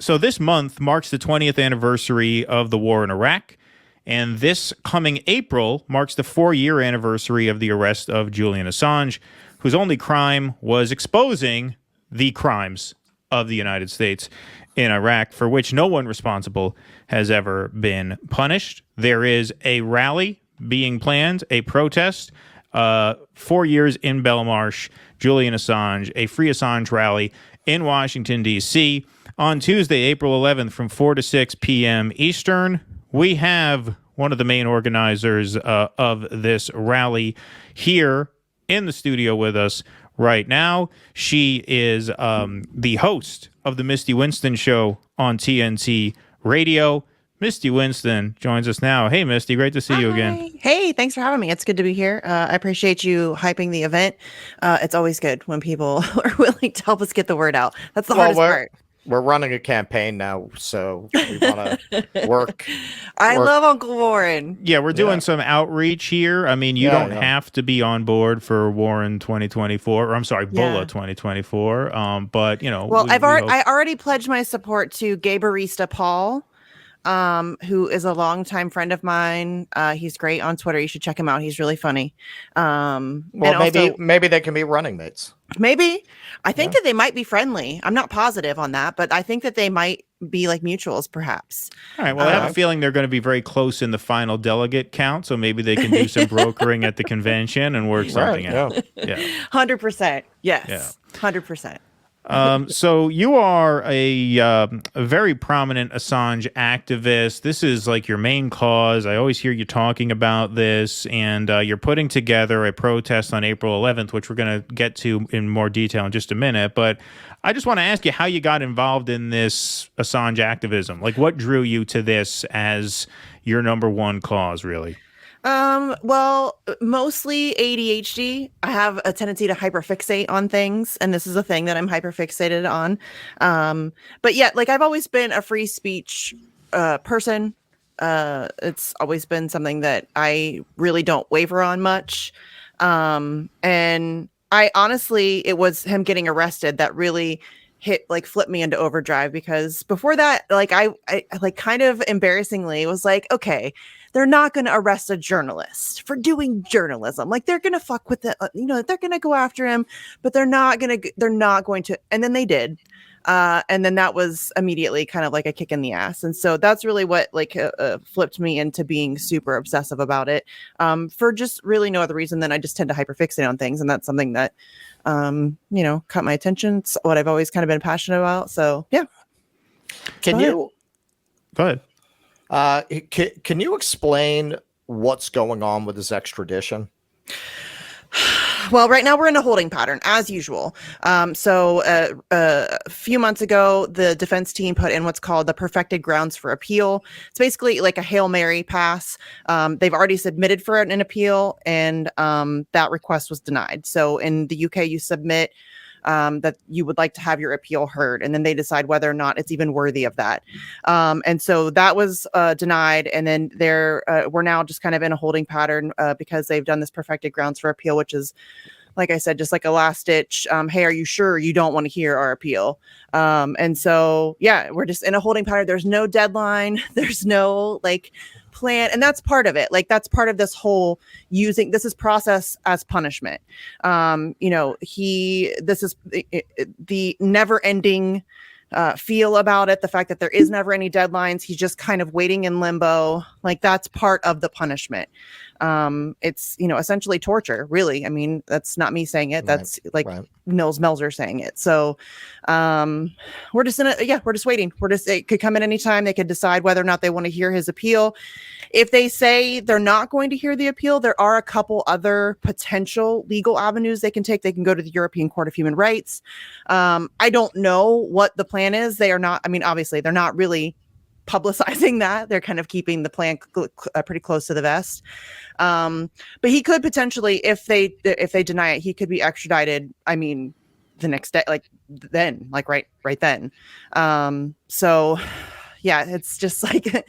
So this month marks the 20th anniversary of the war in Iraq, and this coming April marks the 4-year anniversary of the arrest of Julian Assange, whose only crime was exposing the crimes of the United States in Iraq, for which no one responsible has ever been punished. There is a rally being planned, a protest, 4 years in Belmarsh, Julian Assange, a Free Assange rally in Washington, D.C., on Tuesday, April 11th from 4 to 6 p.m. Eastern. We have one of the main organizers of this rally here in the studio with us right now. She is the host of the Misty Winston Show on TNT Radio. Misty Winston joins us now. Hey, Misty, great to see you again. Hey, thanks for having me. It's good to be here. I appreciate you hyping the event. It's always good when people are willing to help us get the word out. That's the hardest part. We're running a campaign now, so we want to work. I love Uncle Warren. Yeah, we're doing some outreach here. I mean, you don't have to be on board for Warren 2024, or I'm sorry, Bulla 2024. But you know, well, I already pledged my support to Gay Barista Paul, who is a longtime friend of mine. He's great on Twitter. You should check him out. He's really funny. Well, maybe they can be running mates. Maybe. I think that they might be friendly. I'm not positive on that, but I think that they might be like mutuals, perhaps. All right. Well, I have a feeling they're going to be very close in the final delegate count, so maybe they can do some brokering at the convention and work something out. Yeah. 100%. Yes. 100%. So you are a very prominent Assange activist. This is like your main cause. I always hear you talking about this, and you're putting together a protest on April 11th, which we're going to get to in more detail in just a minute. But I just want to ask you how you got involved in this Assange activism. Like, what drew you to this as your number one cause, really? Well, mostly ADHD. I have a tendency to hyperfixate on things, and this is a thing that I'm hyperfixated on. But yeah, like I've always been a free speech person. It's always been something that I really don't waver on much. And I honestly, it was him getting arrested that really flipped me into overdrive, because before that, I like kind of embarrassingly was like, okay, they're not going to arrest a journalist for doing journalism. Like, they're going to fuck with it. They're going to go after him, but they're not going to. And then they did. And then that was immediately kind of like a kick in the ass. And so that's really what flipped me into being super obsessive about it, for just really no other reason than I just tend to hyperfixate on things. And that's something that, caught my attention. It's what I've always kind of been passionate about. So, yeah. Go ahead. Can you explain what's going on with this extradition? Well, right now we're in a holding pattern, as usual. So a few months ago, the defense team put in what's called the perfected grounds for appeal. It's basically like a Hail Mary pass. They've already submitted for an appeal, and that request was denied. So in the UK, you submit that you would like to have your appeal heard, and then they decide whether or not it's even worthy of that. And so that was denied, and then we're now just kind of in a holding pattern because they've done this perfected grounds for appeal, which is, like I said, just like a last ditch. Hey, are you sure you don't want to hear our appeal? And so, yeah, we're just in a holding pattern. There's no deadline. There's no plan, and that's part of it. Like, that's part of this whole this is process as punishment. This is the never ending feel about it, the fact that there is never any deadlines. He's just kind of waiting in limbo. Like, that's part of the punishment. It's, essentially torture, really. I mean, that's not me saying it. That's Nils Melzer saying it. So we're just waiting. It could come at any time. They could decide whether or not they want to hear his appeal. If they say they're not going to hear the appeal, there are a couple other potential legal avenues they can take. They can go to the European Court of Human Rights. I don't know what the plan is. They are not, obviously they're not really publicizing that. They're kind of keeping the plan pretty close to the vest. But he could potentially, if they deny it, he could be extradited. The next day, right then. So yeah, it's just like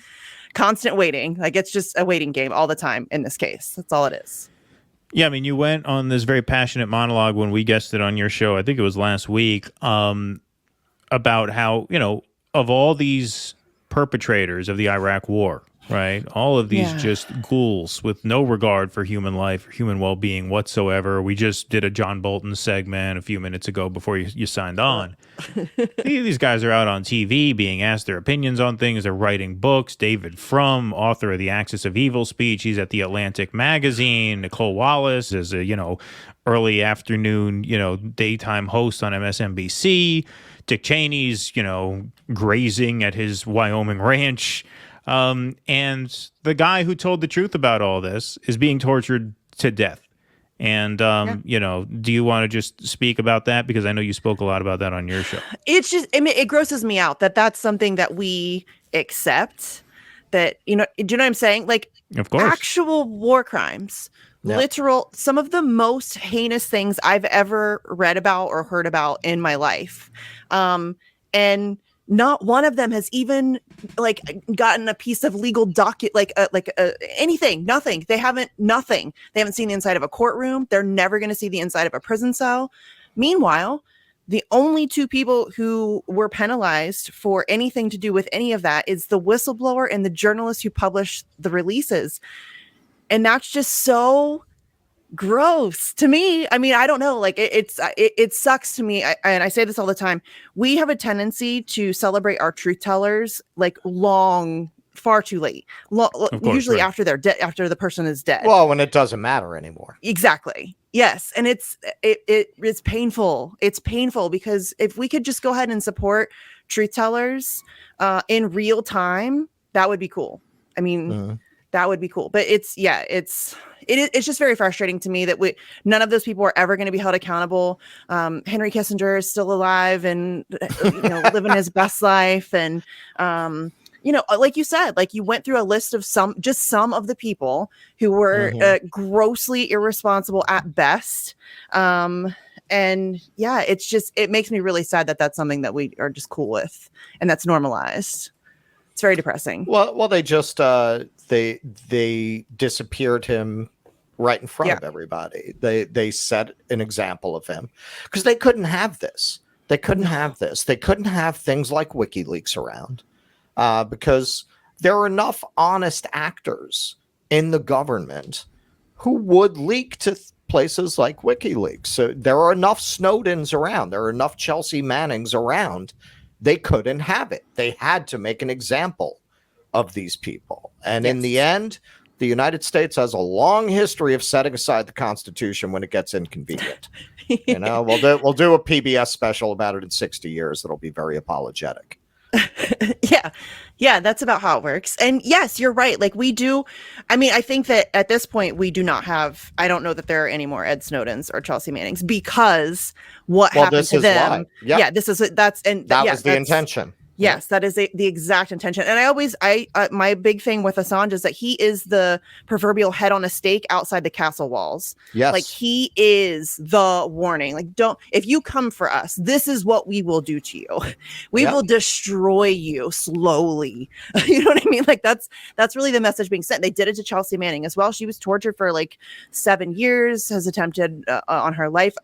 constant waiting. Like, it's just a waiting game all the time in this case. That's all it is. Yeah, you went on this very passionate monologue when we guested on your show, I think it was last week, about how, of all these perpetrators of the Iraq War, right? All of these just ghouls with no regard for human life, or human well-being whatsoever. We just did a John Bolton segment a few minutes ago before you signed on. These guys are out on TV being asked their opinions on things. They're writing books. David Frum, author of The Axis of Evil speech, he's at the Atlantic magazine. Nicole Wallace is a, early afternoon, daytime host on MSNBC. Dick Cheney's, grazing at his Wyoming ranch. And the guy who told the truth about all this is being tortured to death. And, do you want to just speak about that? Because I know you spoke a lot about that on your show. It's just, it grosses me out that that's something that we accept, that, do you know what I'm saying? Like, of course, actual war crimes, literal, some of the most heinous things I've ever read about or heard about in my life. And not one of them has even gotten a piece of legal anything, nothing. They haven't seen the inside of a courtroom. They're never going to see the inside of a prison cell. Meanwhile, the only two people who were penalized for anything to do with any of that is the whistleblower and the journalist who published the releases. And that's just so gross to me. I mean, I don't know. Like it sucks to me. And I say this all the time. We have a tendency to celebrate our truth tellers far too late. Usually right. after they're dead, after the person is dead. Well, when it doesn't matter anymore. Exactly. Yes. And it's painful. It's painful because if we could just go ahead and support truth tellers in real time, that would be cool. I mean, that would be cool. But it's just very frustrating to me that none of those people are ever going to be held accountable. Henry Kissinger is still alive and living his best life. And like you said, like you went through a list of some of the people who were grossly irresponsible at best. And it makes me really sad that that's something that we are just cool with and that's normalized. It's very depressing. Well, they just they disappeared him right in front of everybody. They set an example of him because they couldn't have this. They couldn't have this. They couldn't have things like WikiLeaks around because there are enough honest actors in the government who would leak to places like WikiLeaks. So there are enough Snowdens around. There are enough Chelsea Mannings around. They couldn't have it. They had to make an example of these people. And in the end, the United States has a long history of setting aside the Constitution when it gets inconvenient. We'll do a PBS special about it in 60 years. That'll be very apologetic. Yeah, that's about how it works. And yes, you're right. Like we do. I mean, I think that at this point we do not have, I don't know that there are any more Ed Snowdens or Chelsea Mannings because what happened to them. Yep. Yeah, that was the intention. Yes, that is the exact intention. And my big thing with Assange is that he is the proverbial head on a stake outside the castle walls. Yes. Like he is the warning. Like if you come for us, this is what we will do to you. We will destroy you slowly. You know what I mean? Like that's really the message being sent. They did it to Chelsea Manning as well. She was tortured for 7 years, has attempted on her life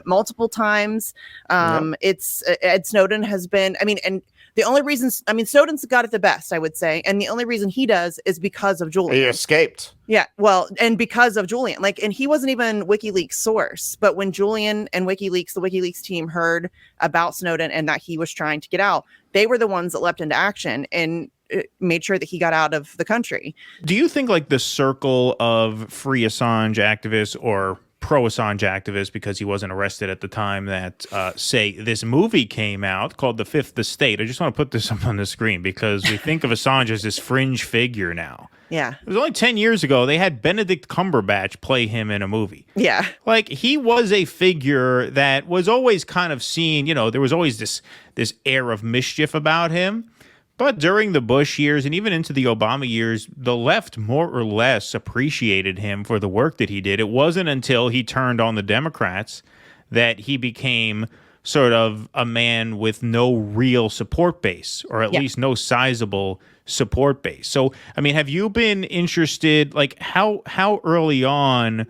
multiple times. It's Ed Snowden has been, and the only reason, Snowden's got it the best, I would say. And the only reason he does is because of Julian. He escaped. Yeah, well, and because of Julian. And he wasn't even WikiLeaks' source. But when Julian and the WikiLeaks team heard about Snowden and that he was trying to get out, they were the ones that leapt into action and made sure that he got out of the country. Do you think the circle of free Assange activists or pro-Assange activist because he wasn't arrested at the time that, say, this movie came out called The Fifth Estate. I just want to put this up on the screen because we think of Assange as this fringe figure now. Yeah. It was only 10 years ago they had Benedict Cumberbatch play him in a movie. Yeah. He was a figure that was always kind of seen, there was always this air of mischief about him. But during the Bush years and even into the Obama years, the left more or less appreciated him for the work that he did. It wasn't until he turned on the Democrats that he became sort of a man with no real support base, or at least no sizable support base. So, have you been interested, how early on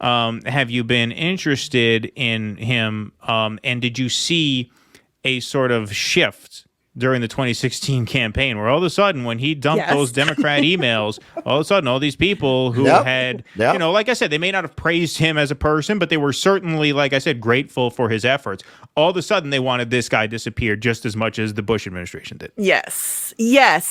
have you been interested in him? And did you see a sort of shift during the 2016 campaign, where all of a sudden, when he dumped those Democrat emails, all of a sudden, all these people who had, you know, like I said, they may not have praised him as a person, but they were certainly, like I said, grateful for his efforts. All of a sudden, they wanted this guy disappeared just as much as the Bush administration did. Yes.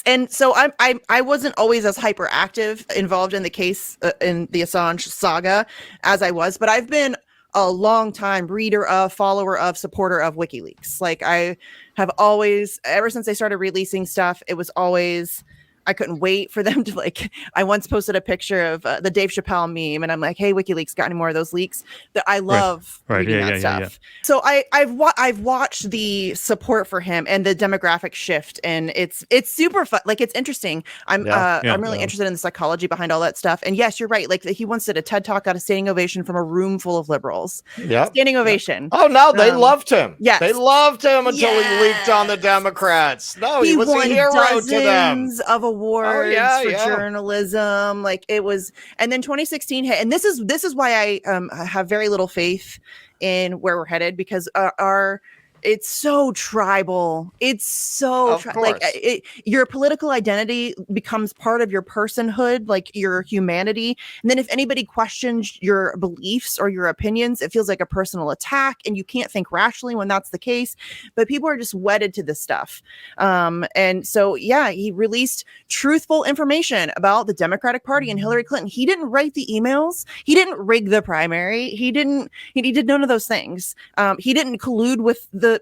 And so I wasn't always as hyperactive involved in the case in the Assange saga as I was, but I've been a long time reader of, follower of, supporter of WikiLeaks. Like I have always, ever since they started releasing stuff, it was always, I couldn't wait for them to like, I once posted a picture of the Dave Chappelle meme and I'm like, hey, WikiLeaks got any more of those leaks? That I love reading that stuff. Yeah. So I've watched the support for him and the demographic shift, and it's super fun. Like, it's interesting. I'm really interested in the psychology behind all that stuff. And yes, you're right. Like he once did a TED talk, got a standing ovation from a room full of liberals. Yeah. Standing ovation. Oh no, they loved him. Yes. They loved him until he leaked on the Democrats. No, he was a hero to them. Of awards for journalism, like it was. And then 2016 hit, and this is why I have very little faith in where we're headed, because it's so tribal. It's so your political identity becomes part of your personhood, like your humanity. And then if anybody questions your beliefs or your opinions, it feels like a personal attack, and you can't think rationally when that's the case. But people are just wedded to this stuff. And so, he released truthful information about the Democratic Party and Hillary Clinton. He didn't write the emails. He didn't rig the primary. He did none of those things. He didn't collude with the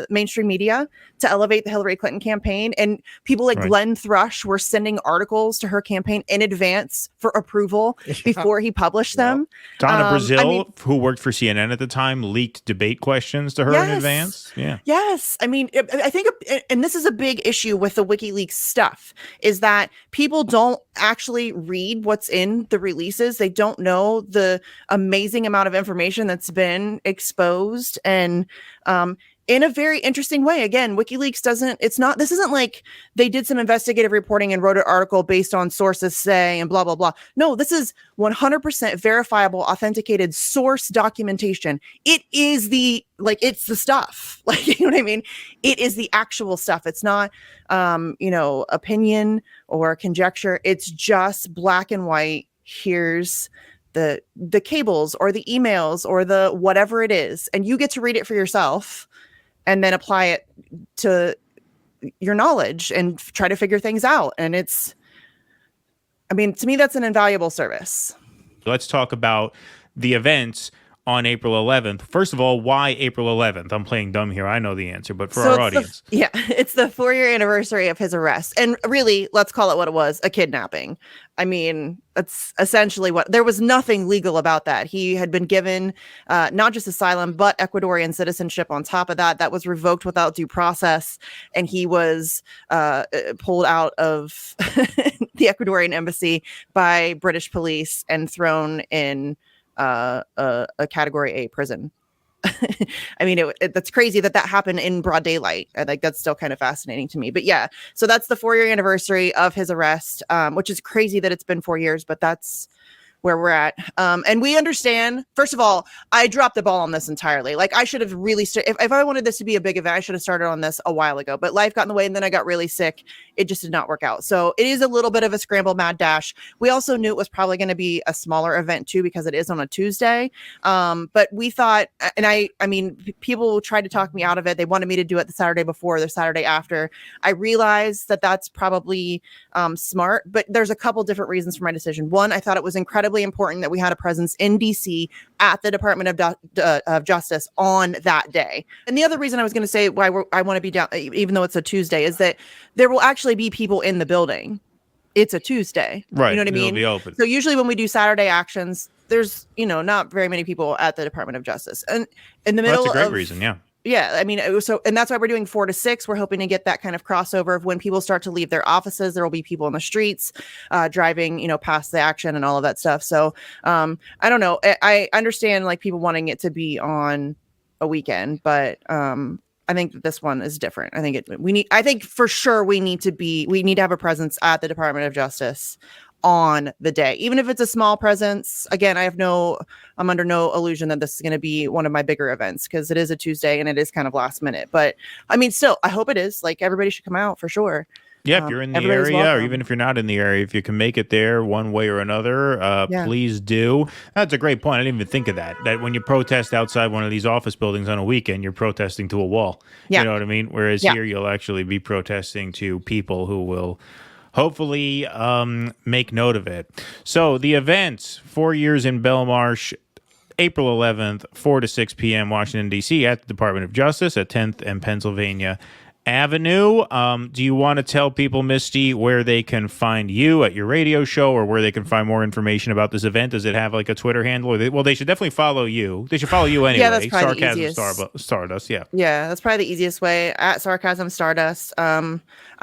mainstream media to elevate the Hillary Clinton campaign, and people like Glenn Thrush were sending articles to her campaign in advance for approval before he published them. Donna Brazile, who worked for CNN at the time, leaked debate questions to her in advance. Yes. I mean, I think, and this is a big issue with the WikiLeaks stuff, is that people don't actually read what's in the releases. They don't know the amazing amount of information that's been exposed, and in a very interesting way. Again, WikiLeaks this isn't like they did some investigative reporting and wrote an article based on sources say and blah, blah, blah. No, this is 100% verifiable, authenticated source documentation. It is it's the stuff. Like, you know what I mean? It is the actual stuff. It's not, opinion or conjecture. It's just black and white. Here's the cables or the emails or the whatever it is, and you get to read it for yourself and then apply it to your knowledge and try to figure things out. And to me, that's an invaluable service. Let's talk about the events on April 11th. First of all, why April 11th? I'm playing dumb here. I know the answer, but for our audience. It's the 4-year anniversary of his arrest. And really, let's call it what it was, a kidnapping. I mean, that's essentially there was nothing legal about that. He had been given not just asylum, but Ecuadorian citizenship on top of that. That was revoked without due process. And he was pulled out of the Ecuadorian embassy by British police and thrown in a category A prison. I mean, that's crazy that happened in broad daylight. I think that's still kind of fascinating to me. But so that's the 4-year anniversary of his arrest, which is crazy that it's been 4 years, but that's where we're at. And we understand, first of all, I dropped the ball on this entirely. Like, I should have really, if I wanted this to be a big event, I should have started on this a while ago, but life got in the way and then I got really sick. It just did not work out. So it is a little bit of a scramble mad dash. We also knew it was probably going to be a smaller event too, because it is on a Tuesday. But we thought, and I mean, people tried to talk me out of it. They wanted me to do it the Saturday before, the Saturday after. I realized that that's probably smart, but there's a couple different reasons for my decision. One, I thought it was incredibly important that we had a presence in DC at the Department of Justice on that day. And the other reason I was going to say why I want to be down, even though it's a Tuesday, is that there will actually be people in the building. It's a Tuesday, right? You know what I mean? It'll be open. So usually when we do Saturday actions, there's not very many people at the Department of Justice, and in the middle. That's a great reason, yeah. Yeah, I mean, and that's why we're doing 4 to 6. We're hoping to get that kind of crossover of when people start to leave their offices, there will be people in the streets driving, past the action and all of that stuff. So I don't know. I understand like people wanting it to be on a weekend, but I think that this one is different. I think for sure we need to have a presence at the Department of Justice on the day, even if it's a small presence. Again, I'm under no illusion that this is going to be one of my bigger events, because it is a Tuesday and it is kind of last minute. But I mean, still, I hope it is. Like, everybody should come out for sure. Yeah, if you're in the everybody's area, or welcome. even if you're not in the area, if you can make it there one way or another, Yeah. please do. That's a great point. I didn't even think of that. That when you protest outside one of these office buildings on a weekend, you're protesting to a wall. Yeah. You know what I mean? Whereas Yeah. here, you'll actually be protesting to people who will hopefully make note of it. So the event, 4 years in Belmarsh, April 11th, 4 to 6 p.m., Washington, D.C., at the Department of Justice at 10th and Pennsylvania Avenue. Do you want to tell people, Misty, where they can find you at your radio show, or where they can find more information about this event? Does it have like a Twitter handle? Or they should definitely follow you. They should follow you anyway. Yeah, that's probably the Sarcasm easiest. Stardust. Yeah. Yeah, that's probably the easiest way, at Sarcasm Stardust.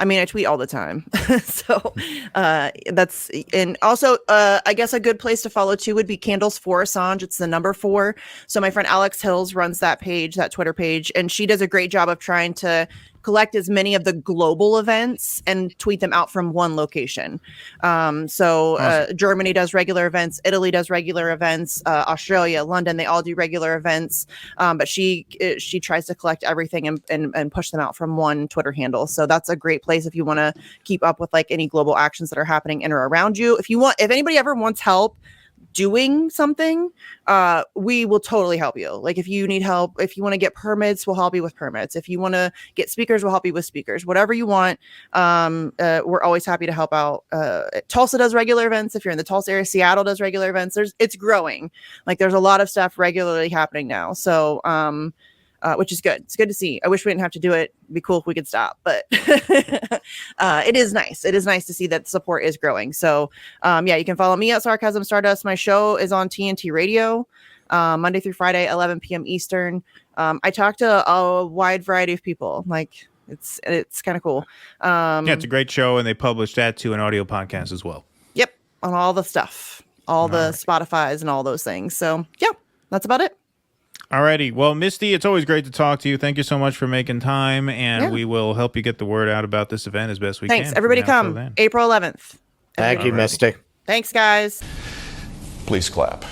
I mean, I tweet all the time. So that's, and also, I guess a good place to follow too would be Candles for Assange. It's the number 4. So my friend Alex Hills runs that page, that Twitter page, and she does a great job of trying to collect as many of the global events and tweet them out from one location. Awesome. Germany does regular events, Italy does regular events, Australia, London, they all do regular events. But she tries to collect everything and push them out from one Twitter handle. So that's a great place if you want to keep up with like any global actions that are happening in or around you. If anybody ever wants help doing something, we will totally help you. Like, if you need help, if you want to get permits, we'll help you with permits. If you want to get speakers, we'll help you with speakers. Whatever you want, we're always happy to help out. Tulsa does regular events. If you're in the Tulsa area, Seattle does regular events. It's growing. Like, there's a lot of stuff regularly happening now. So which is good. It's good to see. I wish we didn't have to do it. It'd be cool if we could stop, but it is nice. It is nice to see that support is growing. So yeah, you can follow me at Sarcasm Stardust. My show is on TNT Radio, Monday through Friday, 11 p.m. Eastern. I talk to a wide variety of people. Like, it's kind of cool. Yeah, it's a great show, and they publish that to an audio podcast as well. Yep, on all the stuff, all the Spotify's and all those things. So yeah, that's about it. Alrighty. Well, Misty, it's always great to talk to you. Thank you so much for making time, and we will help you get the word out about this event as best we can. Thanks. Everybody come April 11th. Thank you, Misty. Thanks, guys. Please clap.